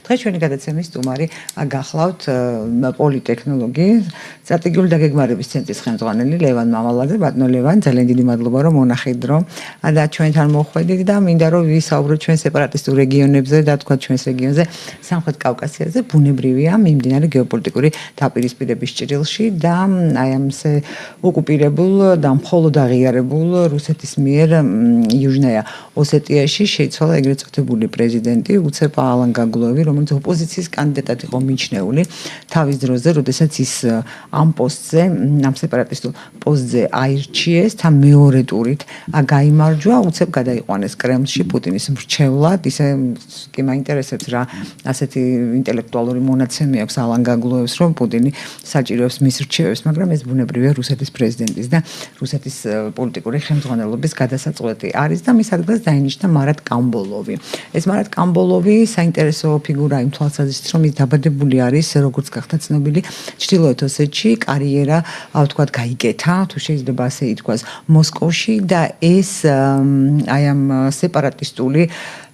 დღეს ჩვენი გადაცემის სტუმარი გახლავთ პოლიტექნოლოგი, სტრატეგიული დაგეგმარების ცენტრის ხელმძღვანელი ლევან მამალაძე. ბატონო ლევან, ძალიან დიდი მადლობა რომ მონახეთ დრო და ჩვენთან მოხვედით და მინდა რომ ვისაუბროთ ჩვენ სეპარატისტულ რეგიონებზე და თქვა ჩვენს რეგიონზე, სამხრეთ კავკასიაზე, ბუნებრივია მიმდინარე გეოპოლიტიკური დაპირისპირების ჭრილში და აი ამზე ოკუპირებულ და მხოლოდ აღიარებულ რუსეთის მიერ იუჟნაია ოსეტიაში შეიცვალა ეგრეთ წოდებული პრეზიდენტი უცებ ალან გაგლოევი, რომელიც ოპოზიციის კანდიდატად იყო მიჩნეული თავის დროზე, როდესაც ის ამ პოსტზე, ამ სეპარატისტულ პოსტზე აირჩიეს და მეორე ტურით გაიმარჯვა, უცებ გადაიყვანეს კრემლში პუტინის მრჩევლად. ისე კი მაინტერესებს რა ასეთი ინტელექტუალური მონაცემი აქვს ალან გაგლოევს, რომ პუტინი საჭიროებს მის რჩევებს, მაგრამ ეს ბუნებრივია რუსეთის პრეზიდენტის და რუსეთის პოლიტიკური ხელმძღვანელობის გადასაწყვეტი არის და მის ადგილას დაინიშნა მარატ კამბოლოვი. ეს მარატ კამბოლოვი საინტერესო ფიგურა იმ თვალსაზრისით, რომ ის დაბადებული არის, როგორც გახდა ცნობილი, ჩრდილოეთ ოსეთში, კარიერა, ვთქვათ, გაიკეთა, თუ შეიძლება ასე ითქვას, მოსკოვში და ეს აი ამ სეპარატისტული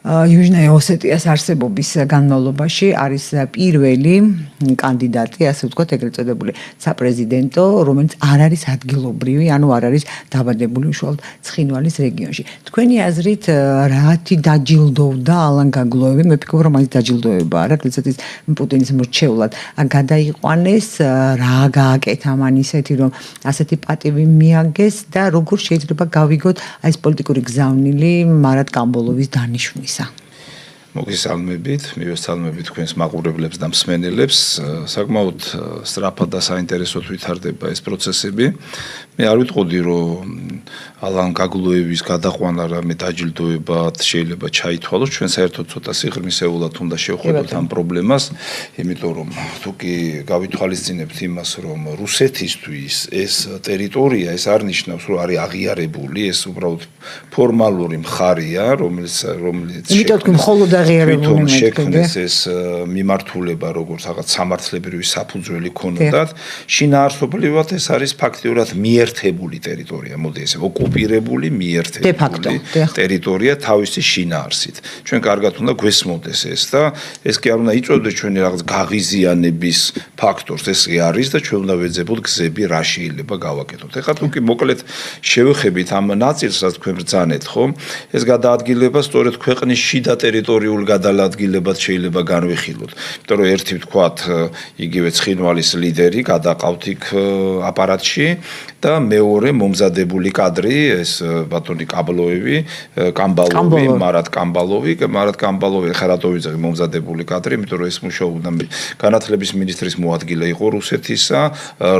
იუჟნაია ოსეტიას არსებობის განმავლობაში არის პირველი კანდიდატი, ასე ვთქვათ, ეგრეთ წოდებული საპრეზიდენტო, რომელიც არ არის ადგილობრივი, ანუ არ არის დაბადებული უშუალოდ ცხინვალის რეგიონში. თქვენი აზრით, რათი დაჯილდოვდა ალან გაგლოევი? მე ვფიქრობ, რომ ის დაჯილდოება არა, როდესაც ის პუტინის მრჩევლად გადაიყვანეს, რა გააკეთა მან ისეთი, რომ ასეთი პატივი მიაგეს და როგორ შეიძლება გავიგოთ აი ეს პოლიტიკური გზავნილი მარატ კამბოლოვის დანიშვნის? მოგესალმებით, მივესალმებით თქვენს მაყურებლებს და მსმენელებს. საკმაოდ სწრაფად და საინტერესოდ ვითარდება ეს პროცესები. მე არ ვიტყოდი, რომ ალან გაგლოევის გადაყვანა რამე დაჯილდოებად შეიძლება ჩაითვალოს. ჩვენ საერთოდ ცოტა სიღრმისეულად უნდა შევხედოთ ამ პრობლემას, იმიტომ რომ თუ კი გავითვალისწინებთ იმას, რომ რუსეთისთვის ეს ტერიტორია, ეს არ ნიშნავს, რომ არის აღიარებული, ეს უბრალოდ ფორმალური მხარეა, რომელიც თვითონ შექმნეს ეს მიმართულება, როგორც რაღაც სამართლებრივი საფუძველი ქონოდათ, შინაარსობრივად ეს არის ფაქტიურად მიერთებული ტერიტორია, მოდი ესე ოკუპირებული, მიერთებული ტერიტორია თავისი შინაარსით. ჩვენ კარგად უნდა გვესმოდეს ეს და ეს კი არ უნდა იწოდოს ჩვენი რაღაც გაღიზიანების ფაქტორს, ეს კი არის და ჩვენ უნდა ვეძებოთ გზები, რა შეიძლება გავაკეთოთ. ეხლა თუ კი მოკლედ შევეხებით ამ ნაწილს, რაც თქვენ ბრძანეთ, ხო? ეს გადაადგილება სწორედ ქვეყნის შიდა ტერიტორიულ გადაადგილებად შეიძლება განვიხილოთ. იმიტომ რომ ერთი ვთქვათ, იგივე ცხინვალის ლიდერი გადაყავთ იქ აპარატში და მეორე მომზადებული კადრი, ეს ბატონი კამბალოვი, მარატ კამბალოვი, ხა რატო ვიძახი მომზადებული კადრი, იმიტომ რომ ეს მუშაობდა განათლების მინისტრის მოადგილე იყო რუსეთისა,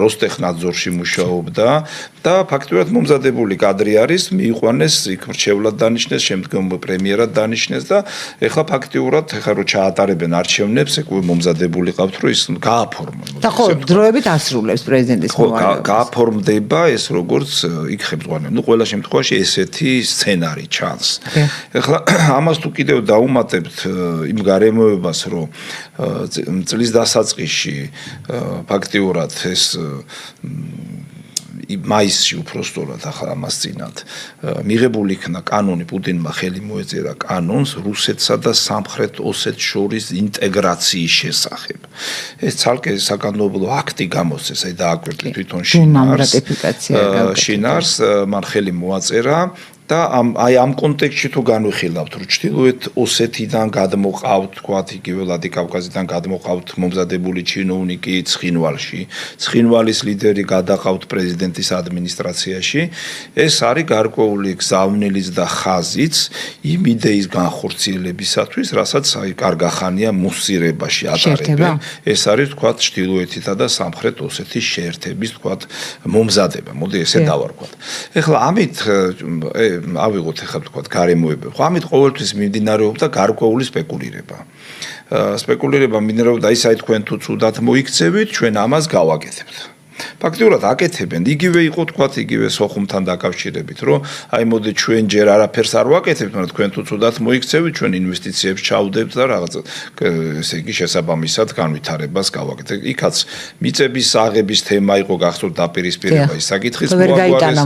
როსტეხნადზორში მუშაობდა და ფაქტობრივად მომზადებული კადრი არის, მიიყვანეს იქ მრჩევლად დანიშნეს, შემდგომ პრემიერად დანიშნეს და ეხლა ფაქტიურად ეხლა რო ჩაატარებენ არჩევნებს, ეგ მომზადებული ყავთ, რომ ის გააფორმონ. და ხო, დროებით ასრულებს პრეზიდენტის მოვალეობას. გააფორმდება ეს როგორც იქ ხელმძღვანელი. ნუ ყველა შემთხვევაში ესეთი სცენარი ჩანს. ეხლა ამას თუ კიდევ დაუმატებთ იმ გარემოებას, რომ წლის დასაწყისში ფაქტიურად ეს მაისში უпростоრად ახლა ამას წინათ მიღებული იქნა კანონი, პუტინმა ხელი მოეწერა კანონს რუსეთსა და სამხრეთ ოსეთს შორის ინტეგრაციის შესახებ. ეს ცალკე საკანონმდებლო აქტი გამოსცეს, აი დააკვირდით თვითონ შინაარს, მან ხელი მოაწერა და ამ კონტექსტში თუ განვიხილავთ, რომ ჩრდილოეთ ოსეთიდან გადმოყავთ, თქვათ, იგივე ვლადიკავკაზიდან გადმოყავთ მომზადებული ჩინოვნიკი ცხინვალში, ცხინვალის ლიდერი გადაყავთ პრეზიდენტის ადმინისტრაციაში, ეს არის გარკვეული გზავნილის და ხაზიც იმ იდეის განხორციელებისათვის, რასაც აი კარგახანია მოსწირებაში ატარებენ. ეს არის, თქვათ, ჩრდილოეთითა და სამხრეთ ოსეთის შეერთების, თქვათ, მომზადება. მოდი ესე დავარქვათ. ეხლა ამით ავიღოთ ახლა თქვათ გარემოებები. ხო, ამით ყოველთვის მიმდინარეობდა გარკვეული სპეკულირება. სპეკულირება მიმდინარეობდა, ისე თქვენ თუ ცუდად მოიქცევით, ჩვენ ამას გავაკეთებთ. ფაქტიურად აკეთებენ, იგივე იყო თქვათ, იგივე სოხუმთან დაკავშირებით, რომ აი მოდი ჩვენ ჯერ არაფერს არ ვაკეთებთ, მაგრამ თქვენ თუ ცუდად მოიქცევით, ჩვენ ინვესტიციებს ჩავდებთ და რაღაც ესე იგი შესაბამისად განვითარებას გავაკეთებთ. იქაც მიწების აღების თემა იყო გახსოვთ დაპირისპირება ის საკითხის მოაგვარეს.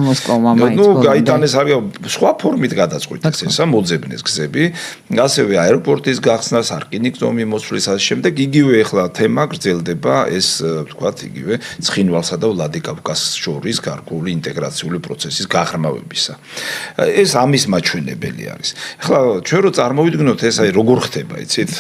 გაიტანეს სხვა ფორმით გადაწყვიტეს ესა მოძებნეს გზები, ასევე აეროპორტის გახსნა, სარკინიგზომი მოსვლის ასე შემდეგ, იგივე ახლა თემა გრძელდება ეს თქვათ იგივე ცხინვალსა და ვლადიკავკაზს შორის გარკვეული ინტეგრაციული პროცესის გაღრმავებისა. ეს ამის მაჩვენებელი არის. ახლა ჩვენ რო წარმოვიდგინოთ ეს აი როგორ ხდება, იცით,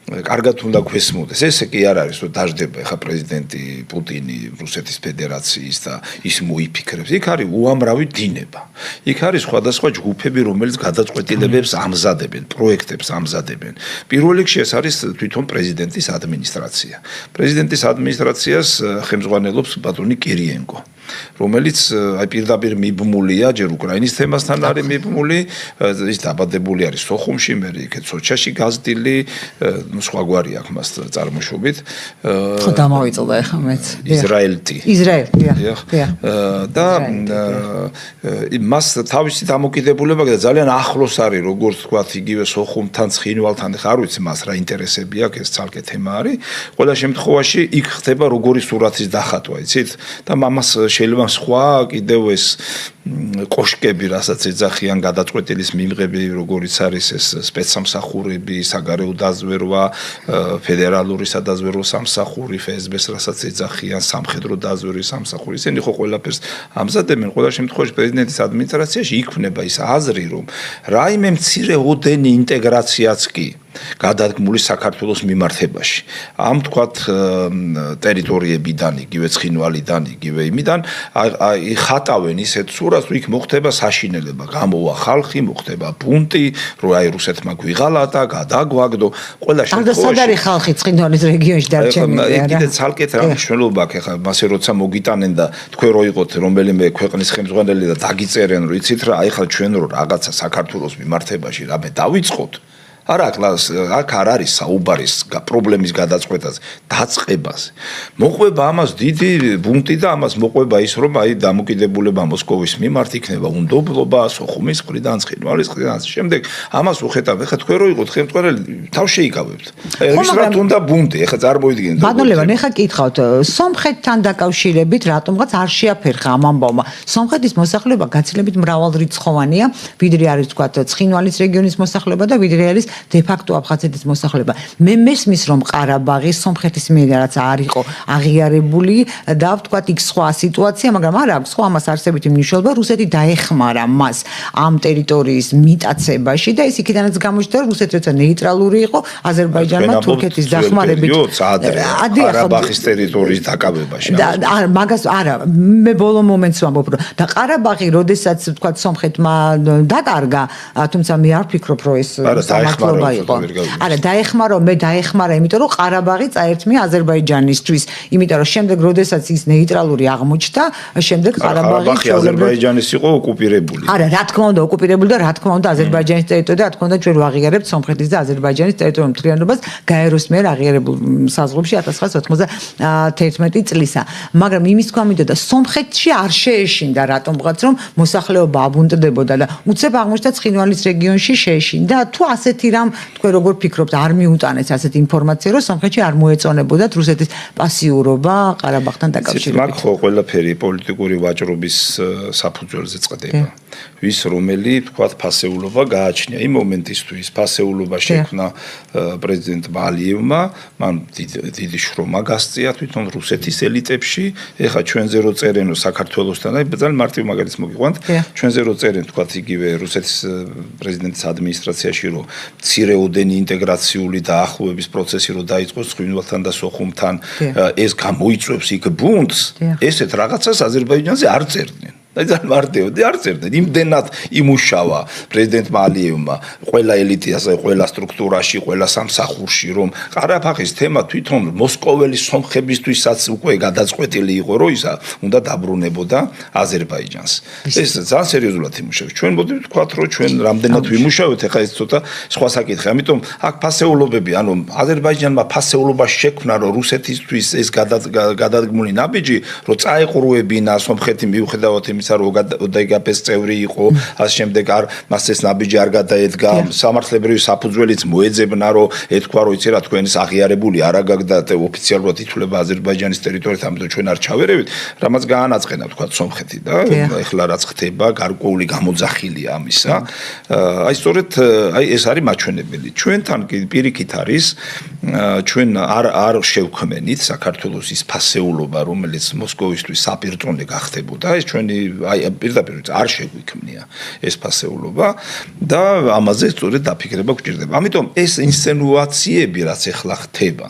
კარგად უნდა გვესმოდეს. ესე კი არ არის, რომ დაждდება ახლა პრეზიდენტი პუტინი რუსეთის ფედერაციის და ის მოიფიქრებს. იქ არის უამრავი დინება. იქ არის სხვადასხვა ჯგუფები, რომელიც გადაწყვეტილებებს ამზადებენ, პროექტებს ამზადებენ. პირველ რიგში ეს არის თვითონ პრეზიდენტის ადმინისტრაცია. პრეზიდენტის ადმინისტრაციას ხელმძღვანელობს ბატონი კირიენკო, რომელიც აი პირდაპირ მიბმულია ჯერ უკრაინის თემასთან არის მიბმული, ის დაბადებული არის სოხუმში, მე იქეთ სოჩაში გაზრდილი, სხვაგვარი აქვს მას წარმოშობით. ხო დამოვიწოდა ახლა მეც. ისრაელტი. და მას თავისი დამოკიდებულება და ძალიან ახლოს არის, როგორც თქვათ, იგივე სოხუმთან, ცხინვალთან, ხა არ ვიცი მას რა ინტერესები აქვს, ეს ცალკე თემა არის. ყველა შემთხვევაში იქ ხდება როგორი სურათის დახატვა, იცით? და მამას შეიძლება სხვა კიდევ ეს კოშკები, რასაც ეძახიან გადაწყვეტილის მიმღები, როგორიც არის ეს სპეცსამსახურები, საგარეო დაზვერვა, ფედერალური სადაზვერვო სამსახური, FSB-ს, რასაც ეძახიან სამხედრო დაზვერვის სამსახური. ისინი ხო ყველაფერს ამზადებენ, ყველა შემთხვევაში პრეზიდენტის ადმინისტრაციაში იქმნება ის აზრი, რომ რაიმე მცირე ოდენი ინტეგრაციაც კი გადადგმული საქართველოს მიმართებაში. ამ თქვათ ტერიტორიებიდან, იგივე ცხინვალიდან, იგივე იმიდან ხატავენ ისეთ სურათს, რომ იქ მოხდება საშინელება, გამოვა ხალხი, მოხდება ბუნტი, რომ აი რუსეთმა გვიღალატა, გადაგვაგდო. ყველა შემთხვევაში. სად არის ხალხი ცხინვალის რეგიონში დარჩენილი არა? კიდე ცალკეთ რა მნიშვნელობა აქვს, ახლა მასე როცა მოგიტანენ და თქვენ რო იყოთ რომელიმე ქვეყნის ხელმძღვანელი და დაგიწერენ, რომ იცით რა, აი ხლა ჩვენ რო რაღაცა საქართველოს მიმართებაში რამე დავიწყოთ. არა, აქ არ არის საუბარი პრობლემის გადაწყვეტაზე, დაწყებაზე. მოყვება ამას დიდი ბუნტი და ამას მოყვება ის, რომ აი დამოკიდებულება მოსკოვის მიმართ იქნება უნდობლობა, სოხუმის მხრიდან, ცხინვალის მხრიდან. შემდეგ ამას უხეტავ, ეხლა თქვენ რო იყოთ ხელმძღვანელი, თავ შეიკავებთ. ის რა თუნდა ბუნტი, ეხლა წარმოიდგინეთ. ბატონო, ეხლა კითხავთ, სომხეთთან დაკავშირებით რატომღაც არ შეაფერხა ამ ამბავმა. სომხეთის მოსახლეობა გაცილებით მრავალრიცხოვანია, ვიდრე არის თქვა ცხინვალის რეგიონის მოსახლეობა და ვიდრე არის დე-ფაქტო აფხაზეთის მოსახლეობა. მე მესმის რომ ყარაბაღი სომხეთის მიერ რაც არ იყო აღიარებული და ვთქვათ იქ სხვა სიტუაცია, მაგრამ არ აქვს სხვა ამას არსებითი მნიშვნელობა, რუსეთი დაეხმარა მას ამ ტერიტორიის მიტაცებაში და ეს იქიდანაც გამოჩნდა, რომ რუსეთი როცა ნეიტრალური იყო აზერბაიჯანმა თურქეთის დახმარებით ყარაბაღის ტერიტორიის დაკავებაში. მაგას არა, მე ბოლო მომენტს ვამბობ, რომ და ყარაბაღი როდესაც ვთქვათ სომხეთმა დაკარგა, თუმცა მე არ ვფიქრობ, რომ ეს სამართლობა იყო. არა, დაეხმარა, მე დაეხმარა, იმიტომ რომ ყარაბაღი წაერთმია აზერბაიჯანისთვის, იმიტომ რომ შემდეგ როდესაც ის ნეიტრალური აღმოჩნდა, შემდეგ ყარაბაღი აზერბაიჯანის იყო ოკუპირებული. არა, რა თქმა უნდა, ოკუპირებული და რა თქმა უნდა აზერბაიჯანის ტერიტორია, რა თქმა უნდა ჩვენ ვაღიარებთ სომხეთის და აზერბაიჯანის ტერიტორიულ მთლიანობას გაეროს მიერ აღიარებულ საზღვრებში 1991 წლისა. მაგრამ იმის თქვა მინდოდა, სომხეთში არ შეეშინდა რატომღაც რომ მოსახლეობა აბუნტდებოდა და უცებ აღმოჩნდა ცხინვალის რეგიონში შეეშინდა. თუ ასეთი რამ თქვენ როგორ ფიქრობთ, არ მიუტანეს ასეთი ინფორმაცია, რომ სომხეთში არ მოეწონებოდათ რუსეთის პასიურობა ყარაბაღთან დაკავშირებით. მაგ ხო ყველაფერი პოლიტიკური ვაჭრობის საფუძველზე წყდება. ვის რომელი თქვათ ფასეულობა გააჩნია. იმ მომენტისთვის ფასეულობა შექმნა პრეზიდენტმა ალიევმა, მან დიდი შრომა გასწია თვითონ რუსეთის ელიტებში. ეხლა ჩვენზე რო წერენ რომ საქართველოსთან, აი ძალიან მარტივ მაგალითს მოგიყვანთ. ჩვენზე რო წერენ თქვათ იგივე რუსეთის პრეზიდენტის ადმინისტრაციაში რომ მცირეოდენი ინტეგრაციული დაახლოების პროცესი რო დაიწყოს ცხინვალთან და სოხუმთან, ეს გამოიწვევს იქ ბუნტს, ესეთ რაღაცას აზერბაიჯანზე არ წერდნენ. და ძალიან მარტივი არ წერდნენ. იმდენად იმუშავა პრეზიდენტმა ალიევმა ყველა ელიტაზე, ყველა სტრუქტურაში, ყველა სამსახურში, რომ ყარაბაღის თემა თვითონ მოსკოველი სომხებისთვისაც უკვე გადაწყვეტილი იყო, რომ ისა უნდა დაბრუნებოდა აზერბაიჯანს. ეს ძალიან სერიოზულად იმუშავებს. ჩვენ მოდით ვთქვათ, რომ ჩვენ რამდენად ვიმუშავეთ, ეხლა ეს ცოტა სხვა საკითხია. ამიტომ აქ ფასეულობები, ანუ აზერბაიჯანმა ფასეულობა შექმნა, რომ რუსეთისთვის ეს გადადგმული ნაბიჯი, რომ წაეყრუებინა სომხეთი მიუხედავად იმისა, რომ ოდგპ-ს წევრი იყო, ამ შემდეგ მას ეს ნაბიჯი არ გადაედგა, სამართლებრივი საფუძველიც მოეძებნა, რომ ეთქვა, რომ იცი რა თქვენის აღიარებული არ აგაგდა ოფიციალურად ითვლება აზერბაიჯანის ტერიტორიით, ამიტომ ჩვენ არ ჩავერევით, რამაც გაანაწყენა თქვა სომხეთი და ეხლა რაც ხდება, გარკვეული გამოძახილია ამისა. აი სწორედ ეს არის მაჩვენებელი. ჩვენთან კი პირიქით არის ჩვენ არ შევქმენით საქართველოს ის ფასეულობა, რომელიც მოსკოვისთვის საპირწონე გახდებოდა, ეს ჩვენი აი პირდაპირ არ შეგვიქმნია ეს ფასეულობა და ამაზე სწორედ დაფიქრება გვჭირდება. ამიტომ ეს ინსცენუაციები, რაც ეხლა ხდება,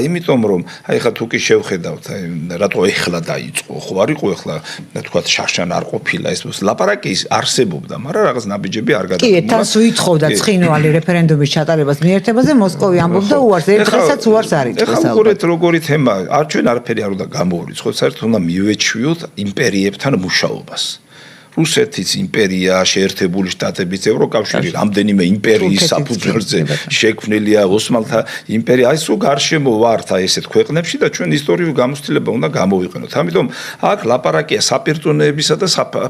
იმიტომ რომ აი ხა თუ კი შევხედავთ, რატო ეხლა დაიწყო, ხო არ იყო ეხლა თქვათ შაშან არ ყოფილა ეს ლაპარაკი არსებობდა, მაგრამ რაღაც ნაბიჯები არ გადაგმოლა. კი, თავს უითხოვდა ცხინვალი რეფერენდუმის ჩატარებას მიერთებაზე, მოსკოვი ამბობდა უარს, ერთ დღესაც უარს არ იწევს. ეხლა როგორი თემა, ჩვენ არაფერი არ უნდა გამოვარიცხოთ, საერთოდ უნდა მივეჩვიოთ იმპერიებთან მუშაობას. რუსეთის იმპერია, შეერთებული შტატების, ევროკავშირი, რამდენიმე იმპერიის საფუძველზე შექმნილია ოსმალთა იმპერია. აი სულ გარშემო ვართ აი ესეთ ქვეყნებში და ჩვენ ისტორიული გამოცდილება უნდა გამოვიყენოთ. ამიტომ აქ ლაპარაკია საპირწონეებისა და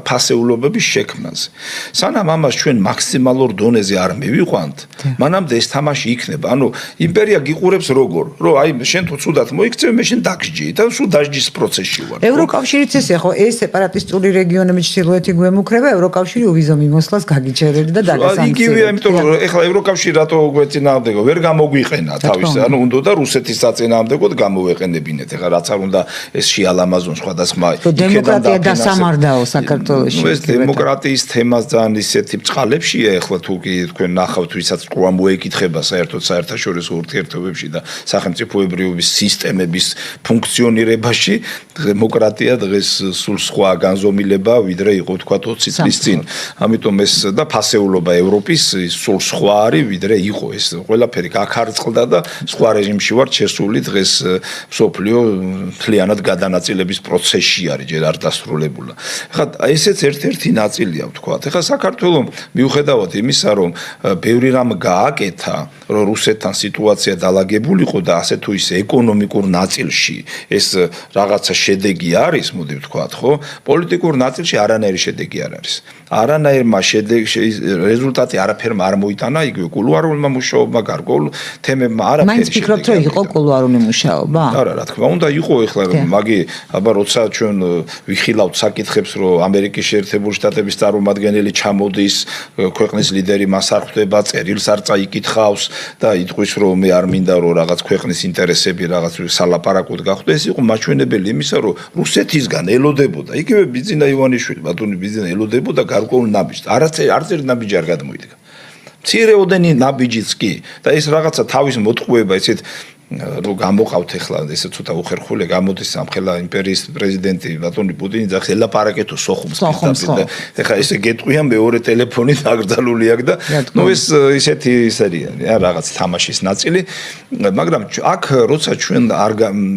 ფასეულობების შექმნაზე. სანამ ამას ჩვენ მაქსიმალურ დონეზე არ მივიყვანთ, მანამდე ეს თამაში იქნება. ანუ იმპერია გიყურებს როგორ, რომ აი შენ თუ ცუდად მოიქცევ, მე შენ დაგსჯი და სულ დასჯის პროცესში ვარ. ევროკავშირიც ესე ხო, ეს სეპარატისტული რეგიონები ჩრდილოეთი გვემუქრება, ევროკავშირი უვიზო მიმოსვლას გაგიჩერებდა და დაგასამცირებდა. იგივეა, იმიტომ რომ ეხლა ევროკავშირი რატო გვეწინააღმდეგო, ვერ გამოგვიყენა თავის, ანუ უნდა და რუსეთის საწინააღმდეგოდ გამოვეყენებინეთ. ეხლა რაც არ უნდა ეს შეალამაზონ სხვადასხვა დემოკრატია დასამარდაო საქართველოში. ეს დემოკრატიის თემა ძალიან ისეთი ბწყალებშია, ეხლა თუ კი თქვენ ნახავთ, ვისაც ყრუა მოეკითხება საერთოდ საერთაშორისო ურთიერთობებში და სახელმწიფოებრიობის სისტემების ფუნქციონირებაში, დემოკრატია დღეს სულ სხვა განზომილება, ვიდრე იყო თქვა 20 წლის წინ. ამიტომ ეს და ფასეულობა ევროპის სულ სხვა არის, ვიდრე იყო ეს ყველაფერი გაქარწყლდა და სხვა რეჟიმში ვარ შესული დღეს მსოფლიო მთლიანად გადანაწილების პროცესში არის, ჯერ არ დასრულებულა. ეხლა ესეც ერთ-ერთი ნაწილია ვთქვა. ეხლა საქართველოს მიუხედავად იმისა, რომ ბევრი რამ გააკეთა, რომ რუსეთთან სიტუაცია დაალაგებულიყო და ასე თუ ისე ეკონომიკურ ნაწილში ეს რაღაცა შედეგი არის, მოდი ვთქვათ, ხო? პოლიტიკურ ნაწილში არანაირი შედეგი არ არის. არანაირმა რეზულტატი არაფერმა არ მოიტანა, იგივე კულუარულმა მუშაობმა, გარკვეულ თემებმა არაფერი. მაინც ფიქრობთ, რომ იყო კულუარული მუშაობა? არა, რა თქმა უნდა, იყო ეხლა მაგი, აბა როცა ჩვენ ვიხილავთ საკითხებს, რომ ამერიკის შეერთებული შტატების წარმომადგენელი ჩამოდის, ქვეყნის ლიდერი მას არ ხვდება, წერილს არ წაიკითხავს და იტყვის, რომ მე არ მინდა რომ რაღაც ქვეყნის ინტერესები რაღაც სალაპარაკოდ გახვდა. ეს იყო მაჩვენებელი იმისა, რომ რუსეთისგან ელოდებოდა, იგივე ბიძინა ივანიშვილი, ბატონი ბიძინა ელოდებოდა გარკვეულ ნაბიჯს. არც ერთ ნაბიჯი არ გადმოიდგა. მცირეოდენი ნაბიჯიც კი და ეს რაღაცა თავის მოტყუება ესეთ რომ გამოყავთ ეხლა ესე ცოტა უხერხული გამოდის სამხელა იმპერიის პრეზიდენტი ბატონი პუტინი ძახს ელაპარაკეთო სოხუმს და ეხლა ესე გეტყვია მეორე ტელეფონი დაკრძალული აქვს და ნუ ეს ისეთი ისერია რაღაც თამაშის ნაწილი მაგრამ აქ როცა ჩვენ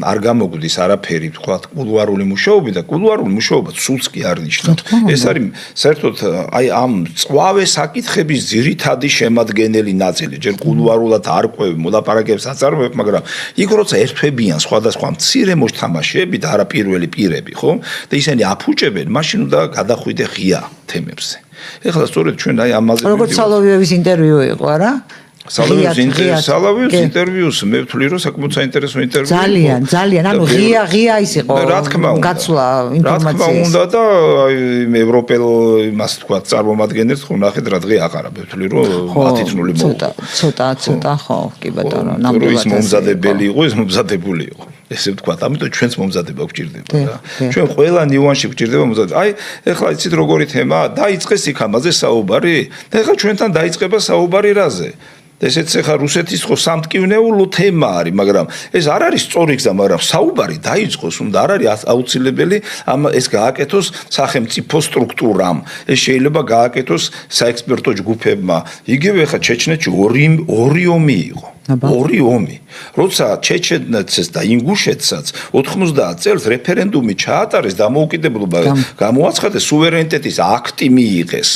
არ გამოგვდის არაფერი თქვა კულუარული მუშაობა და კულუარული მუშაობა სულს კი არ ნიშნავს ეს არის საერთოდ აი ამ წვავე საკითხების ძირითადი შემადგენელი ნაწილი ჯერ კულუარულად არ ყვევი მოლაპარაკებს აწარმოებ მაგრამ იქ როცა ერთვებიან სხვადასხვა მცირე მოთამაშეები და არა პირველი პირები, ხო? და ისინი აფუჭებენ, მაშინ უნდა გადახვიდე ღია თემებზე. ეხლა სწორედ ჩვენ აი ამაზე როგორც სალოვიევის ინტერვიუ იყო, არა? სალოვიევის ინტერვიუს მე ვთვლი რომ საკმაოდ საინტერესო ინტერვიუ ძალიან ანუ ღია ის იყო გაცვლა ინფორმაციის რა თქმა უნდა და ევროპელ იმას თქვა წარმომადგენელს ხო ნახეთ რა დღე აღარა მე ვთვლი რომ 10 წნული მოუწოდა ცოტა ხო კი ბატონო ნამდვილად ის მომზადებელი იყო ეს მომზადებული იყო ესე ვთქვა ამიტომ ჩვენც მომზადება გვჭირდება და ჩვენ ყველა ნიუანსში გვჭირდება მომზადება აი ეხლა იცით როგორი თემაა დაიწყეს იქ ამაზე საუბარი და ეხლა ჩვენთან დაიწყება საუბარი რაზე ესეც ახლა რუსეთის ხო სამტკივნეულო თემა არის, მაგრამ ეს არ არის სწორი გზა, მაგრამ საუბარი დაიწყოს, უნდა არ არის აუცილებელი ეს გააკეთოს სახელმწიფო სტრუქტურამ. ეს შეიძლება გააკეთოს საექსპერტო ჯგუფებმა. იგივე ახლა ჩეჩნეთში ორი ომი იყო. ორი ომი. როცა ჩეჩნეთს და ინგუშეთსაც 90 წელს რეფერენდუმი ჩაატარეს დამოუკიდებლობა გამოაცხადეს, სუვერენიტეტის აქტი მიიღეს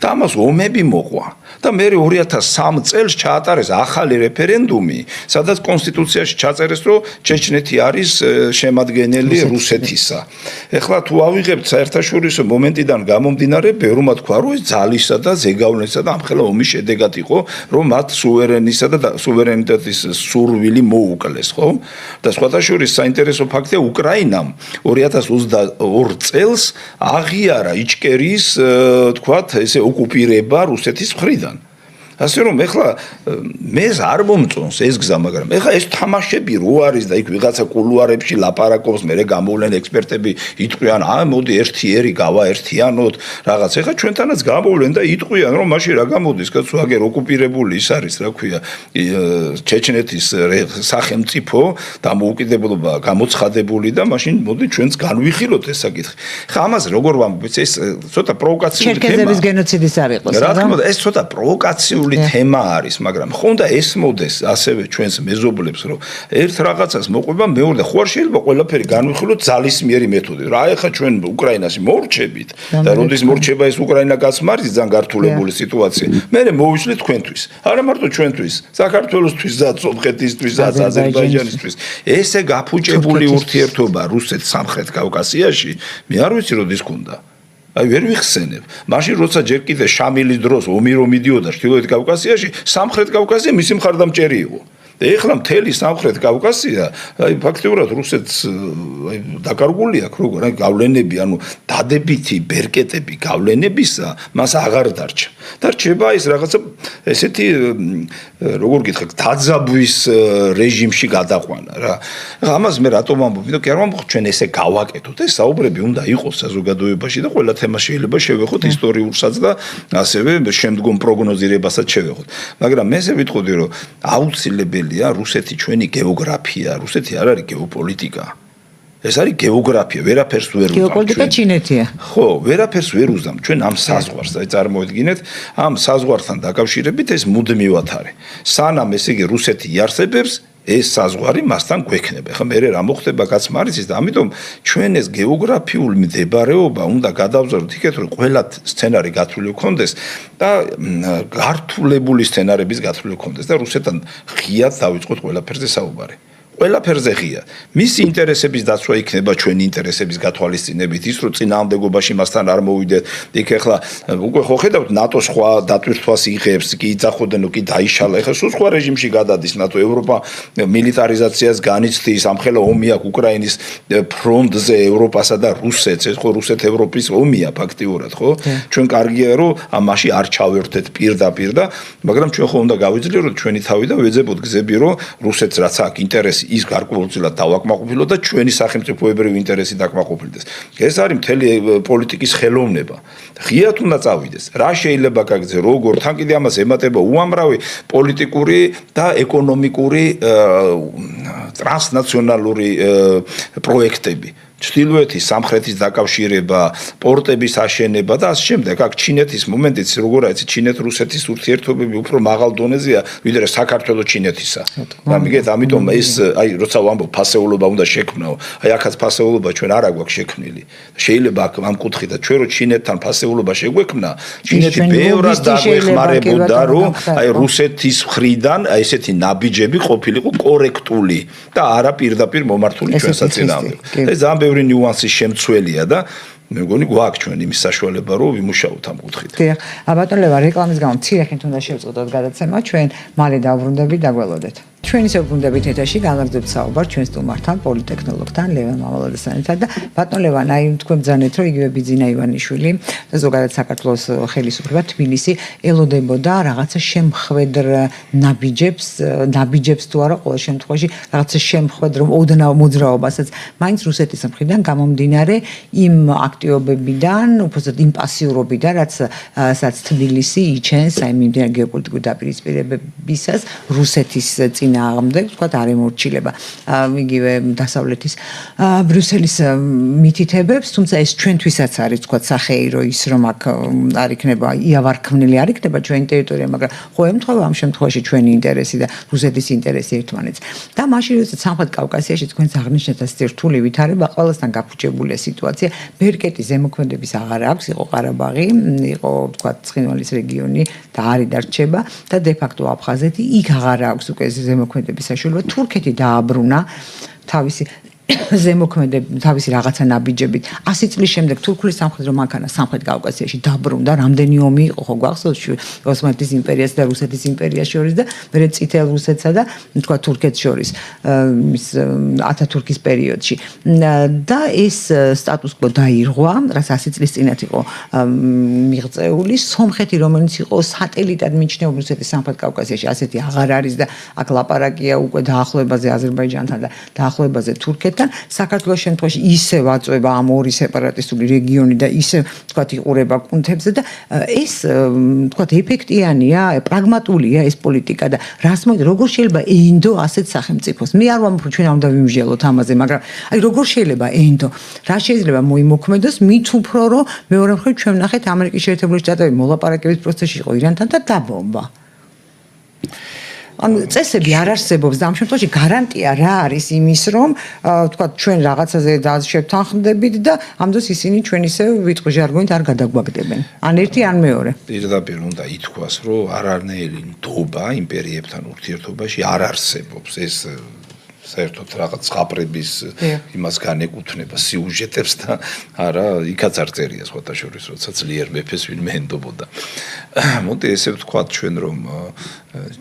და ამას ომები მოყვა. და მე 2003 წელს ჩაატარეს ახალი რეფერენდუმი, სადაც კონსტიტუციაში ჩაწერეს, რომ ჩეჩნეთი არის შემადგენელი რუსეთისა. ეხლა თუ ავიღებთ საერთაშორისო მომენტიდან გამომდინარე, ბევრმა თქვა, რომ ეს ძალისა და ზეგავლენისა და ამხელა ომის შედეგად იყო, რომ მათ სუვერენისა და სუვერენიტეტის სურვილი მოუკლეს, ხო? და სხვათა შორის საინტერესო ფაქტია, უკრაინამ 2022 წელს აღიარა იჩკერიის, თქვათ, ესე ოკუპირება რუსეთის მხრიდან. ასე რომ ეხლა მეს არ მომწონს ეს გზა, მაგრამ ეხლა ეს თამაშები რო არის და იქ ვიღაცა კულუარებში ლაპარაკობს, მე გამოვლენ ექსპერტები იტყვიან, მოდი ერთი ერი გავაერთიანოთ, რაღაც. ეხლა ჩვენთანაც გამოვლენ და იტყვიან, რომ მაშინ რა გამოდის, კაცო, აგერ ოკუპირებული ის არის, რა ქვია, ჩეჩნეთის სახელმწიფო დამოუკიდებლობა გამოცხადებული და მაშინ მოდი ჩვენც განვიხილოთ ეს საკითხი. ხა ამას როგორ ვამბობთ, ეს ცოტა პროვოკაციული თემაა. ჩერქეზების გენოციდის არ იყოს, რა თქმა უნდა, ეს ცოტა პროვოკაციული თემა არის, მაგრამ ხონდა ესმოდეს ასევე ჩვენს მეზობლებს, რომ ერთ რაღაცას მოყვება, მეორე და ხო არ შეიძლება ყველაფერი განვიხილოთ ძალისმიერი მეთოდით. რა ეხა ჩვენ უკრაინაში მორჩებით და როდის მორჩება ეს უკრაინა გასმართ ძალიან გართულებული სიტუაცია. მე მოვიშლით თქვენთვის, არა მარტო ჩვენთვის, საქართველოსთვის, სომხეთისთვის, აზერბაიჯანისთვის. ესე გაფუჭებული ურთიერთობა რუსეთ-სამხრეთ კავკასიაში, მე არ ვიცი როდის ქონდა. აი ვერ ვიხსენებ. მაშინ როცა ჯერ კიდე შამილის დროს ომი რომ მიდიოდა ჩრდილოეთ კავკასიაში, სამხრეთ კავკასია მისი მხარდამჭერი იყო. და ეხლა მთელი სამხრეთ კავკასია, აი ფაქტიურად რუსეთს აი დაკარგული აქვს, როგორ აი გავლენები, ანუ დადებითი ბერკეტები გავლენებისა მას აღარ დარჩა. და რჩება ის რაღაცა ესეთი როგორ გითხრათ, დაძაბვის რეჟიმში გადაყვანა რა. ამას მე რატომ ვამბობ? იმიტომ კი არ ვამბობ ჩვენ ესე გავაკეთოთ. ეს საუბრები უნდა იყოს საზოგადოებაში და ყველა თემა შეიძლება შევეხოთ ისტორიულსაც და ასევე შემდგომ პროგნოზირებასაც შევეხოთ. მაგრამ მე ესე ვიტყოდი, რომ აუცილებელია რუსეთი ჩვენი გეოგრაფია, რუსეთი არ არის გეოპოლიტიკა. ეს არის გეოგრაფია, ვერაფერს ვერ უზამ. გეოპოლიტიკა ჩინეთია. ხო, ვერაფერს ვერ უზამ. ჩვენ ამ საზღვარს, აი წარმოიდგინეთ, ამ საზღვართან დაკავშირებით ეს მუდმივად არის. სანამ ესე იგი რუსეთი იარსებებს, ეს საზღვარი მასთან გვექნება. ხა მე რა მოხდება კაცმარიცის და ამიტომ ჩვენ ეს გეოგრაფიული მდებარეობა უნდა გადავზარდოთ იქეთ, რომ ყველა სცენარი გათვლილი გქონდეს და გართულებული სცენარების გათვლილი გქონდეს და რუსეთთან ღიად დავიწყოთ ყველაფერზე საუბარი. ყველაფერზე ღია. მისი ინტერესების დაცვა იქნება ჩვენი ინტერესების გათვალისწინებით, ის რომ წინააღმდეგობაში მასთან არ მოვიდეთ. იქ ახლა უკვე ხო ხედავთ ნატო სხვა დატვირთვას იღებს, კი იცახოდენო, კი დაიშალა. ახლა სულ სხვა რეჟიმში გადადის ნატო, ევროპა მილიტარიზაციას განიცდის, ამხელა ომი აქვს უკრაინის ფრონტზე ევროპასა და რუსეთს. ეს ხო რუსეთ-ევროპის ომია ფაქტიურად, ხო? ჩვენ კარგია რომ ამაში არ ჩავერთეთ პირდაპირ და მაგრამ ჩვენ ხო უნდა გავიძლიეროთ ჩვენი თავი და ვეძებოთ გზები, რომ რუსეთს რაც აქვს ინტერესი ის გარკვეულწილად დავაკმაყოფილოთ და ჩვენი სახელმწიფოებრივი ინტერესი დაკმაყოფილდეს. ეს არის მთელი პოლიტიკის ხელოვნება. ღიად უნდა წავიდეს. რა შეიძლება გაგრძე, როგორ, თან კიდე ამას ემატება უამრავი პოლიტიკური და ეკონომიკური ტრანსნაციონალური პროექტები. ჩრდილოეთის სამხრეთის დაკავშირება, პორტების აშენება და ასე შემდეგ. აქ ჩინეთის მომენტიც როგორ არის, ჩინეთ-რუსეთის ურთიერთობები უფრო მაღალ დონეზეა, ვიდრე საქართველოს-ჩინეთისა. გამიგეთ, ამიტომ ეს აი როცა ვამბობ ფასეულობა უნდა შექმნაო, აი აქაც ფასეულობა ჩვენ არ აგვაქვს შექმნილი. შეიძლება აქ ამ კუთხიდან ჩვენ რო ჩინეთთან ფასეულობა შეგვექმნა, ჩინეთი ბევრად დაგვეხმარებოდა, რომ აი რუსეთის მხრიდან აი ესეთი ნაბიჯები ყოფილიყო კორექტული და არა პირდაპირ მომართული ჩვენ საწინააღმდეგო. ეს ძალიან ბევრი ნიუანსის შემცველია და მე მგონი გვაქვს ჩვენ იმის საშუალება რომ ვიმუშაოთ ამ კუთხით. დიახ, ბატონ ლევან, რეკლამის გამო მცირე ხნით უნდა შევწყვეტოთ გადაცემა, ჩვენ მალე დავბრუნდებით, დაგველოდეთ. ჩვენი სოფუნდებით ეთაში განაგრძობთ საუბარ ჩვენ სტუმართან, პოლიტექნოლოგთან, ლევან მამალადასთან და ბატონ ლევან, აი თქვენ ბრძანეთ, რომ იგივე ბიძინა ივანიშვილი და ზოგადად საქართველოს ხელისუფლება თბილისი ელოდებოდა რაღაცა შემხვედრ ნაბიჯებს თუ არა, ყოველ შემთხვევაში რაღაცა შემხვედრ ოდნავ მოძრაობასაც მაინც რუსეთის მხრიდან გამომდინარე იმ აქტივობებიდან, უბრალოდ იმ პასიურობიდან, რაც თბილისი იჩენს აი მიმდინარე გეოპოლიტიკური დაპირისპირებებისას რუსეთის წინააღმდეგ, თქვა არ ემორჩილება იგივე დასავლეთის ბრიუსელის მითითებებს, თუმცა ეს ჩვენთვისაც არის თქვა სახეირო ის რომ აქ არ იქნება იავარქმნილი არ იქნება ჩვენი ტერიტორია, მაგრამ ხო ემთხვევა ამ შემთხვევაში ჩვენი ინტერესი და რუსეთის ინტერესი ერთმანეთს. და მაშინ როდესაც სამხრეთ კავკასიაში თქვენს აღნიშნეთ ასე რთული ვითარება, ყველასთან გაფუჭებულია სიტუაცია, ბერკეტი ზემოქმედების აღარ აქვს, იყო ყარაბაღი, იყო თქვა ცხინვალის რეგიონი და არის დარჩება და de facto აფხაზეთი იქ აღარ აქვს უკვე ზემოქმედების საშუალება. თურქეთი დააბრუნა თავისი თავისი რაღაცა ნაბიჯებით. 100 წლის შემდეგ თურქული სამხედრო მანქანა სამხრეთ კავკასიაში დაბრუნდა, რამდენი ომი იყო ხო გახსოვს ოსმალეთის იმპერიას და რუსეთის იმპერიას შორის და მერე წითელ რუსეთსა და თქვა თურქეთს შორის ის ათათურქის პერიოდში. და ეს სტატუს კვო დაირღვა, რაც 100 წლის წინათ იყო მიღწეული. სომხეთი, რომელიც იყო სატელიტად მიჩნეული რუსეთის სამხრეთ კავკასიაში, ასეთი აღარ არის და აქ ლაპარაკია უკვე დაახლოებაზე აზერბაიჯანთან და დაახლოებაზე თურქეთთან. საქართველოს შემთხვევაში ისევ აწვება ამ ორი სეპარატისტული რეგიონი და ისევ თქვათ იყურება კუნთებზე და ეს თქვათ ეფექტიანია, პრაგმატულია ეს პოლიტიკა და რას მოდი როგორ შეიძლება ენდო ასეთ სახელმწიფოს. მე არ ვამბობ ჩვენ არ უნდა ვიმსჯელოთ ამაზე, მაგრამ აი როგორ შეიძლება ენდო რა შეიძლება მოიმოქმედოს მით უფრო რომ მეორე მხრივ ჩვენ ვნახეთ ამერიკის შეერთებული შტატები მოლაპარაკების პროცესში იყო ირანთან და დაბომბა. ანუ წესები არ არსებობს და ამ შემთხვევაში გარანტია რა არის იმის რომ თქვა ჩვენ რაღაცაზე შევთანხმდებით და ამ დროს ისინი ჩვენ ისე ვიტყვი ჟარგონით არ გადაგვაგდებენ. ან ერთი ან მეორე. პირდაპირ უნდა ითქვას, რომ არანაირი ნდობა იმპერიებთან ურთიერთობაში არ არსებობს. ეს საერთოდ რაღაც ხაპრების იმას განეკუთვნება სიუჟეტებს და არა იქაც არ წერია სხვათა შორის, როცა ძლიერ მეფეს ვინმე ენდობოდა. მოდი ესე ვთქვათ ჩვენ რომ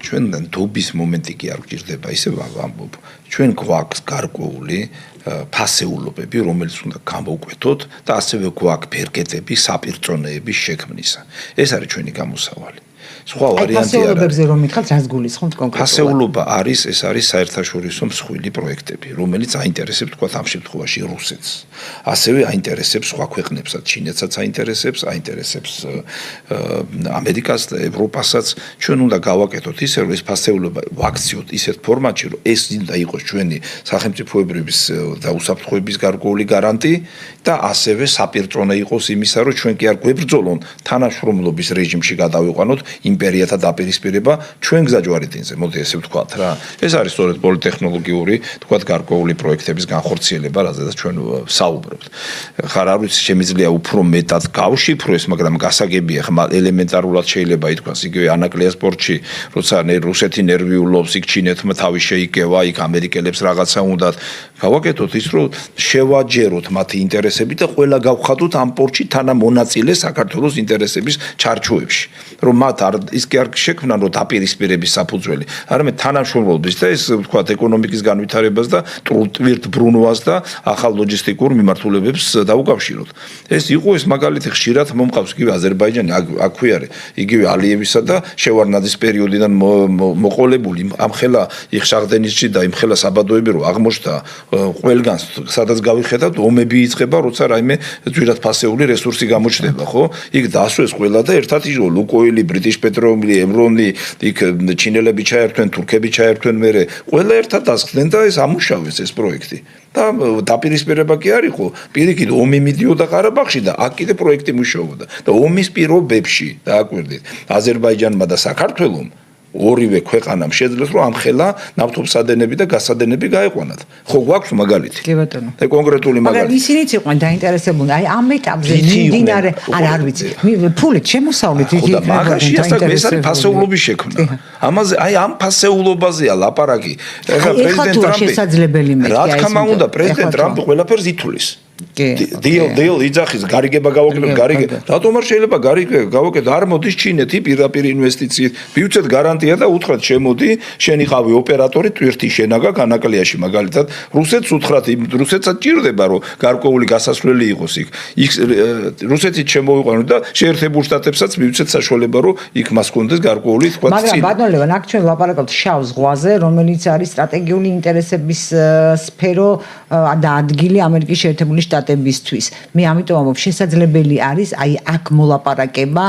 ჩვენთან დობის მომენტი კი არ გვჭირდება, ისე ვამბობ. ჩვენ გვაქვს გარკვეული ფასეულობები, რომელიც უნდა გამოვკვეთოთ და ასევე გვაქვს ბერკეტები საპირწონეების შექმნისა. ეს არის ჩვენი გამოსავალი. სხვა ვარიანტი არა. ფასეულობებზე რომ მითხართ, რას გულისხმობთ კონკრეტულად? ფასეულობა არის, ეს არის საერთაშორისო მსხვილი პროექტები, რომელიც აინტერესებს თქვა ამ შემთხვევაში რუსეთს. ასევე აინტერესებს სხვა ქვეყნებსაც, ჩინეთსაც აინტერესებს ამერიკას და ევროპასაც. ჩვენ უნდა გავაკეთოთ ისე, რომ ეს ფასეულობა ვაქციოთ ისეთ ფორმატში, რომ ეს უნდა იყოს ჩვენი სახელმწიფოებრების და უსაფრთხოების გარკვეული გარანტი და ასევე საპირწონე იყოს იმისა, რომ ჩვენ კი არ გვებრძოლონ თანაშრომლობის რეჟიმში გადავიყვანოთ იმპერიათა დაპირისპირება ჩვენ გზაჯვარედინზე, მოდი ესე ვთქვათ რა. ეს არის სწორედ პოლიტექნოლოგიური, თქვათ გარკვეული პროექტების განხორციელება, რაზეც ჩვენ საუბრობთ. ხარ არ ვიცი, შემიძლია უფრო მეტად გავშიფრო ეს, მაგრამ გასაგებია, ხმა ელემენტარულად შეიძლება ითქვას, იგივე ანაკლია სპორტში, როცა რუსეთი ნერვიულობს, იქ ჩინეთმა თავი შეიკევა, იქ ამერიკელებს რაღაცა უნდათ. გავაკეთოთ ის, რომ შევაჯეროთ მათი ინტერესები და ყველა გავხადოთ ამ პორტში თანამონაწილე საქართველოს ინტერესების ჩარჩოებში. რომ მათ ის კი არ შექმნან რომ დაპირისპირების საფუძველი, არამედ თანამშრომლობის და ეს ვთქვათ ეკონომიკის განვითარებას და ტვირთ ბრუნვას და ახალ ლოჯისტიკურ მიმართულებებს დაუკავშიროთ. ეს იყო ეს მაგალითი ხშირად მომყავს იგივე აზერბაიჯანი, აქვე არის იგივე ალიევისა და შევარნაძის პერიოდიდან მოყოლებული ამხელა იხშაღდენისში და იმხელა საბადოები რომ აღმოჩნდა ყველგან სადაც გავიხედავთ ომები იწყება, როცა რაიმე ძვირად ფასეული რესურსი გამოჩნდება, ხო? იქ დასვეს ყველა და ერთად იშო ლუკოილი, ბრიტიშ პეტროლიუმი, ემრონი, იქ ჩინელები ჩაერთვენ, თურქები ჩაერთვენ, მერე ყველა ერთად დასხდნენ და ეს ამუშავეს ეს პროექტი. და დაპირისპირება კი არ იყო, პირიქით ომი მიდიოდა ყარაბაღში და აქ კიდე პროექტი მუშაობდა. და ომის პირობებში დააკვირდით, აზერბაიჯანმა და საქართველომ ორივე ქვეყანამ შეძლეს რომ ამხელა ნავთობსადენები და გაზსადენები გაეყვანათ. ხო გვაქვს მაგალითი? კი ბატონო. და კონკრეტული მაგალითი. მაგრამ ისინიც იყვნენ დაინტერესებული. აი ამ ეტაპზე მიმდინარე არ ვიცი. ფულით შემოსავლით ის ეს არის ფასეულობის შექმნა. ამაზე აი ამ ფასეულობაზეა ლაპარაკი. ეხლა პრეზიდენტ ტრამპი შესაძლებელი მეთქი. რა თქმა უნდა პრეზიდენტ ტრამპი ყველაფერს ითulis. დილ იძახის გარიგება გავაკეთოთ გარიგება რატომ არ შეიძლება გარიგება გავაკეთოთ არ მოდის ჩინეთი პირდაპირ ინვესტიციით მივცეთ გარანტია და უთხრათ შემოდი შენი ყავი ოპერატორი ტვირთი შენაგა განაკლიაში მაგალითად რუსეთს უთხრათ რუსეთსაც ჭირდება რომ გარკვეული გასასვლელი იყოს იქ რუსეთით შემოვიყვანოთ და შეერთებულ შტატებსაც მივცეთ საშუალება რომ იქ მას კონდეს გარკვეული თქვა მაგრამ ბატონო აქ ჩვენ ვლაპარაკობთ შავ ზღვაზე რომელიც არის სტრატეგიული ინტერესების სფერო და ადგილი ამერიკის შეერთებული შტატებისთვის. მე ამიტომ ამბობ შესაძლებელი არის აი აქ მოლაპარაკება,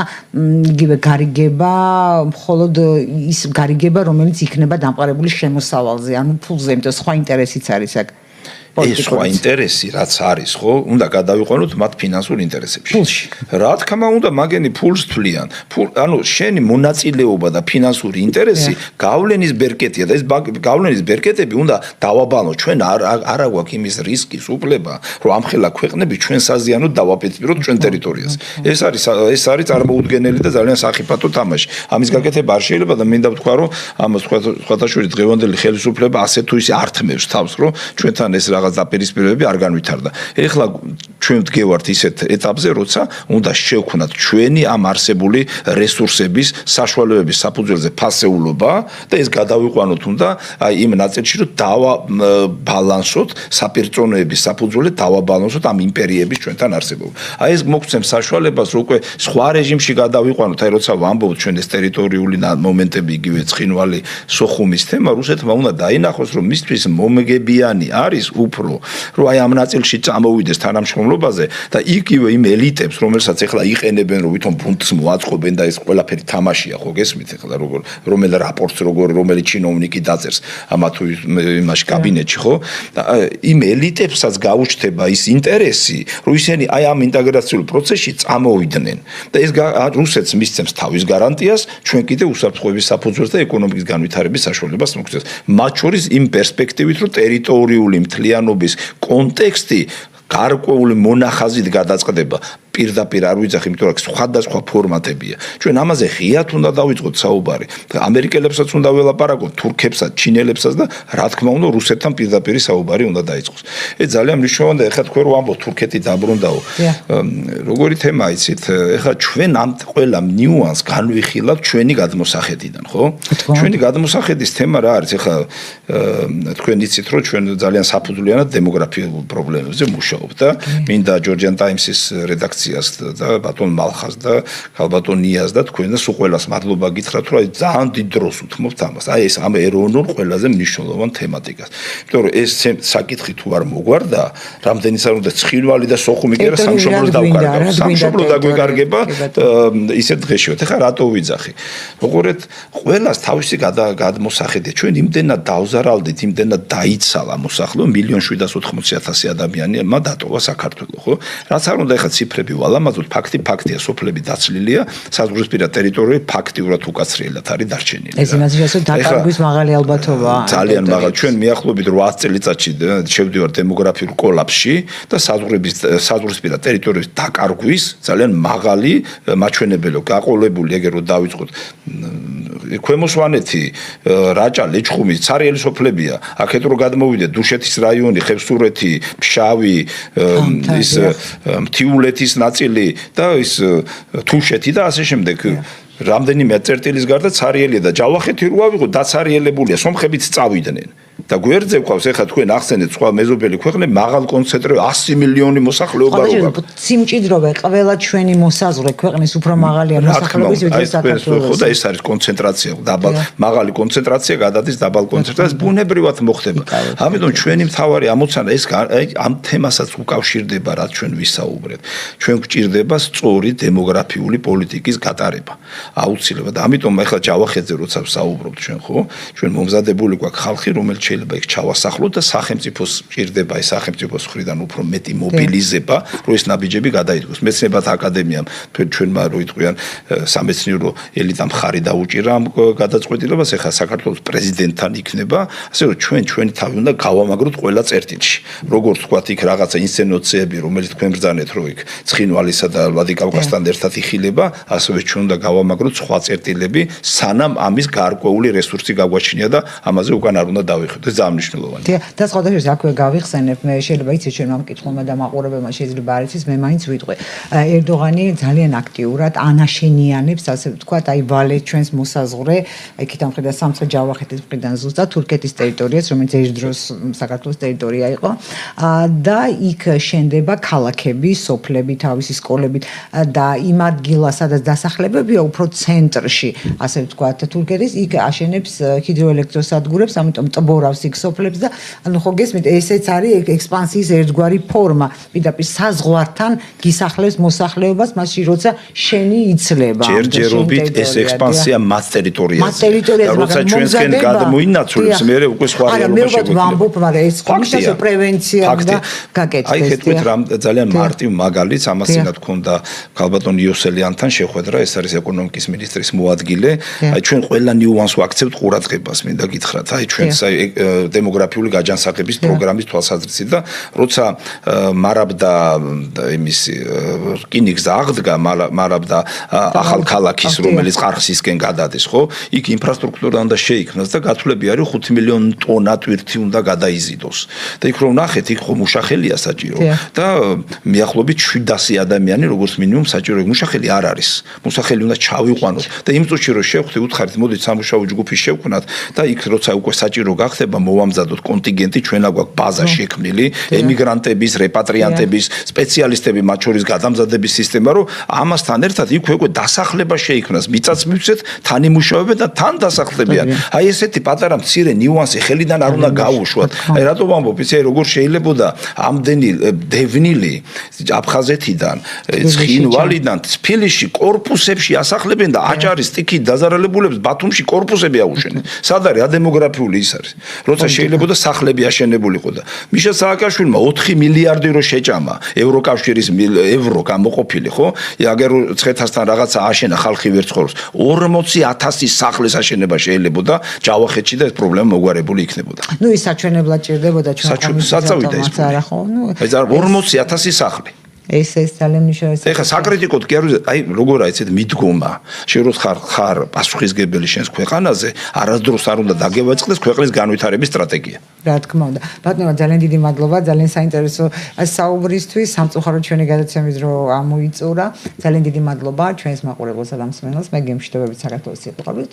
იგივე გარიგება, მხოლოდ ის გარიგება, რომელიც იქნება დამყარებული შემოსავალზე, ანუ ფულზე, იმიტომ სხვა ინტერესიც არის აქ. ეს სხვა ინტერესი რაც არის, ხო? უნდა გადავიყვანოთ მათ ფინანსურ ინტერესებში. რა თქმა უნდა, მაგენი ფულს თვლიან. ანუ შენი მონაწილეობა და ფინანსური ინტერესი გავლენის ბერკეტია და ეს გავლენის ბერკეტები უნდა დავაბალოთ. ჩვენ არ აგვაქვს იმის რისკის უფლება, რომ ამხელა ქვეყნები ჩვენ საზიანოდ დავაპიროთ ჩვენ ტერიტორიას. ეს არის წარმოუდგენელი და ძალიან სახიფათო თამაში. ამის გაკეთება არ შეიძლება და მინდა ვთქვა, რომ ამას სხვათაშორის დღევანდელი ხელისუფლება ასე თუ ისე ართმევს თავს, რომ ჩვენთან ეს დაპირისპირებები არ განვითარდა. ეხლა ჩვენ ვდგევართ ისეთ ეტაპზე, როცა უნდა შევქმნათ ჩვენი ამ არსებული რესურსების, საშუალებების საფუძველზე ფასეულობა და ეს გადავიყვანოთ უნდა აი იმ ნაწილში, რომ დავაბალანსოთ საპირწონეების საფუძველზე, დავაბალანსოთ ამ იმპერიების ჩვენთან არსებობა. აი ეს მოგცემს საშუალებას, რომ უკვე სხვა რეჟიმში გადავიყვანოთ, აი როცა ვამბობთ ჩვენ ეს ტერიტორიული მომენტები, იგივე ცხინვალი, სოხუმის თემა, რუსეთმა უნდა დაინახოს, რომ მისთვის მომგებიანი არის უფრო რომ აი ამ ნაწილში წამოვიდეს თანამშრომლობაზე და იგივე იმ ელიტებს რომელსაც ეხლა იყენებენ რომ ვითომ ბუნტს მოაწყობენ და ეს ყველაფერი თამაშია ხო გესმით ეხლა როგორ რომელ რაპორტს რომელი ჩინოვნიკი დაწერს ამა თუ იმაში კაბინეტში ხო და იმ ელიტებსაც გაუჩნდება ის ინტერესი რომ ისინი აი ამ ინტეგრაციულ პროცესში წამოვიდნენ და ეს რუსეთს მისცემს თავის გარანტიას ჩვენ კიდე უსაფრთხოების საფუძველზე და ეკონომიკის განვითარების საშუალებას მოგცემს მათ შორის იმ პერსპექტივით რომ ტერიტორიული მთლიანობის კონტექსტი გარკვეული მონახაზით გადაწყდება პირდაპირ არ ვიძახი, იმიტომ რომ სხვადასხვა ფორმატებია. ჩვენ ამაზე ღიად უნდა დავიწყოთ საუბარი. ამერიკელებსაც უნდა ველაპარაკოთ, თურქებსაც, ჩინელებსაც და რა თქმა უნდა რუსეთთან პირდაპირ საუბარი უნდა დაიწყოს. ეს ძალიან მნიშვნელოვანია, ეხლა თქვენ რო ამბობთ თურქეთი დაბრუნდაო. როგორი თემაა იცით? ეხლა ჩვენ ამ ყველა ნიუანს განვიხილავთ ჩვენი გადმოსახედიდან, ხო? ჩვენი გადმოსახედის თემა რა არის? ეხლა თქვენ იცით რომ ჩვენ ძალიან საფუძვლიანად დემოგრაფიულ პრობლემებზე მუშაობთ და მინდა Georgian Times-ის რედაქცია და ბატონ მალხას და ქალბატონ ნიას და თქვენ და სულ ყველას მადლობა გითხრათ რომ ძალიან დიდ დროს უთმობთ ამას. აი ეს ამ ეროვნულ ყველაზე მნიშვნელოვან თემატიკას. იმიტომ რომ ეს საკითხი თუ არ მოგვარდა, რამდენიც არ უნდა ცხინვალი და სოხუმი კი არა სამშობლოს დავკარგავ. სამშობლო დაგვეკარგება ისე დღეში ვთ. ეხლა რატო ვიძახი? როგორეთ ყველას თავისი გადმოსახედია. ჩვენ იმდენად დავზარალდით, იმდენად დაიცალა მოსახლეობა 1,780,000 ადამიანმა დატოვა საქართველო, ხო? რაც არ უნდა ეხლა ციფრები ვალამაზოთ, ფაქტია, სოფლები დაცლილია, საზღვრისპირა ტერიტორიები ფაქტიურად უკაცრიელად არის დარჩენილი. ეს იმაში რომ დაკარგვის მაღალი ალბათობაა. ძალიან მაღალი. ჩვენ მიახლოებით 8 წელიწადში შევდივართ დემოგრაფიულ კოლაფსში და საზღვრისპირა ტერიტორიების დაკარგვის ძალიან მაღალი მაჩვენებელო გაყოლებული ეგერ რომ დავიწყოთ ქვემო სვანეთი, რაჭა, ლეჩხუმი, ცარიელი სოფლებია. აქეთ რო გადმოვიდეთ დუშეთის რაიონი, ხევსურეთი, ფშავი, ის მთიულეთის ნაწილი და ის თუშეთი და ასე შემდეგ. რამდენიმე წერტილის გარდა ცარიელია და ჯავახეთი რო ავიღო დაცარიელებულია, სომხებიც წავიდნენ. და გვერდზე ყავს ეხლა თქვენ ახსენეთ სხვა მეზობელი ქვეყნები მაღალ კონცენტრირებული 100 მილიონი მოსახლეობა რო გაქვს. სიმჭიდროვე ყველა ჩვენი მოსაზღვრე ქვეყნის უფრო მაღალია მოსახლეობის ვიდრე საქართველოს. ხო და ეს არის კონცენტრაცია, მაღალი კონცენტრაცია გადადის დაბალ კონცენტრაციას ბუნებრივად მოხდება. ამიტომ ჩვენი მთავარი ამოცანა ეს ამ თემასაც უკავშირდება რაც ჩვენ ვისაუბრეთ. ჩვენ გვჭირდება სწორი დემოგრაფიული პოლიტიკის გატარება. აუცილებლად. ამიტომ ეხლა ჯავახეთზე როცა ვსაუბრობთ ჩვენ ხო? ჩვენ მომზადებული გვაქვს ხალხი რომელიც შეიძლება იქ ჩავასახლოთ და სახელმწიფოს ჭირდება ეს სახელმწიფოს მხრიდან უფრო მეტი მობილიზება, რომ ეს ნაბიჯები გადაიდგოს. მეცნიერებათა აკადემიამ ჩვენმა რო იტყვიან სამეცნიერო ელიტამ ხარი დაუჭირა ამ გადაწყვეტილებას, ეხლა საქართველოს პრეზიდენტთან იქნება, ასე რომ ჩვენი თავი უნდა გავამაგროთ ყველა წერტილში. როგორც თქვათ იქ რაღაცა ინსცენაციები, რომელიც თქვენ ბრძანეთ, რომ იქ ცხინვალისა და ვლადიკავკაზთან ერთად იხილება, ასევე ჩვენ უნდა გავამაგროთ სხვა წერტილები, სანამ ამის გარკვეული რესურსი გაგვაჩნია და ამაზე უკან არ უნდა დავიხვდეთ. ეს ძალიან მნიშვნელოვანია. და სხვადასხვა აქვე გავიხსენებ, მე შეიძლება იცი ჩვენმა მკითხველმა და მაყურებელმა შეიძლება არ იცის, მე მაინც ვიტყვი. ერდოღანი ძალიან აქტიურად ანაშენიანებს, ასე ვთქვათ, აი ვალე ჩვენს მოსაზღვრე, იქიდან მხრიდან სამცხე-ჯავახეთის მხრიდან ზუსტად თურქეთის ტერიტორიას, რომელიც ერთდროს საქართველოს ტერიტორია იყო. და იქ შენდება ქალაქები, სოფლები, თავისი სკოლებით და იმ ადგილას, სადაც დასახლებებია უფრო ცენტრში, ასე ვთქვათ, თურქეთის, იქ აშენებს ჰიდროელექტროსადგურებს, ამიტომ ტბორავს იქ სოფლებს და ანუ ხო გესმით, ესეც არის ექსპანსიის ერთგვარი ფორმა. პირდაპირ საზღვართან გისახლებს მოსახლეობას, მასში როცა შენი იცლება. ჯერჯერობით ეს ექსპანსია მას ტერიტორიაზე. მას ტერიტორიაზე, როცა ჩვენსკენ გადმოინაცვლებს, მე უკვე სხვა რეალობა შეგვიძლია. არა, მე ვამბობ, მაგრამ ეს ხომისას პრევენცია და გაკეთდეს. აი ხედავთ რამ ძალიან მარტივ მაგალითს, ამას წინათ ქონდა ქალბატონ იოსელიანთან შეხვედრა, ეს არის ეკონომიკის მინისტრის მოადგილე. აი ჩვენ ყველა ნიუანს ვაქცევთ ყურადღებას, მინდა გითხრათ. აი ჩვენს დემოგრაფიული გაჯანსაღების პროგრამის თვალსაზრისით და როცა მარაბდა იმის რკინიგზა აღდგა, მარაბდა ახალ ქალაქის, რომელიც ყარხსისკენ გადადეს, ხო? იქ ინფრასტრუქტურა უნდა შეიქმნას და გათვლები არის 5 მილიონი ტონა ტვირთი უნდა გადაიზიდოს. და იქ რომ ნახეთ, იქ ხო მუშახელია საჭირო და მიახლოებით 700 ადამიანი როგორც მინიმუმ საჭირო. მუშახელი არ არის. მუშახელი უნდა ჩავიყვანოთ და იმ წუთში რომ შევხვდე, უთხარით, მოდით სამუშაო ჯგუფი შევქმნათ და იქ როცა უკვე საჭირო გახდება, მოვამზადოთ კონტინგენტი, ჩვენ აგვაქვს ბაზა შექმნილი, ემიგრანტების, რეპატრიანტების, სპეციალისტები, მათ შორის გადამზადების სისტემა, რომ ამასთან ერთად იქ უკვე დასახლება შეიქმნას, მიწაც მივცეთ, თან იმუშავებენ და თან დასახლებიან. აი ესეთი პატარა მცირე ნიუანსი ხელიდან არ უნდა გაუშვათ. აი რატო ვამბობ, იცი როგორ შეიძლებოდა ამდენი დევნილი აფხაზეთიდან, ცხინვალიდან, თბილისში კორპუსებში ასახლებენ და აჭარის სტიქით დაზარალებულებს ბათუმში კორპუსები აუშენენ. სად არის ადემოგრაფიული ის არის. როცა შეიძლებოდა სახლები აშენებულიყო და მიშა სააკაშვილმა 4 მილიარდი რო შეჭამა ევროკავშირის ევრო გამოყოფილი, ხო? აგერ ცხეთასთან რაღაცა აშენა ხალხი ვერ ცხოვრობს. 40,000 სახლის აშენება შეიძლებოდა ჯავახეთში და ეს პრობლემა მოგვარებული იქნებოდა. ნუ ის საჩვენებლად ჭირდებოდა ჩვენ საწავიდა ის. არა ხო? ნუ ეს 40,000 სახლი. ეს ძალიან მნიშვნელოვანია. ეხლა საკრიტიკოდ კი არის, აი როგორ აიცეთ მიდგომა. შენ ხარ პასუხისგებელი შენს ქვეყანაზე, არასდროს არ უნდა დაგევაწყდეს ქვეყნის განვითარების სტრატეგია. რა თქმა უნდა. ბატონო, ძალიან დიდი მადლობა, ძალიან საინტერესო საუბრისთვის. სამწუხაროდ ჩვენი გადაცემის დრო ამოიწურა. ძალიან დიდი მადლობა ჩვენს მაყურებელს და მსმენელს. მე გემშვიდობებით საქართველოს სიყვარულით.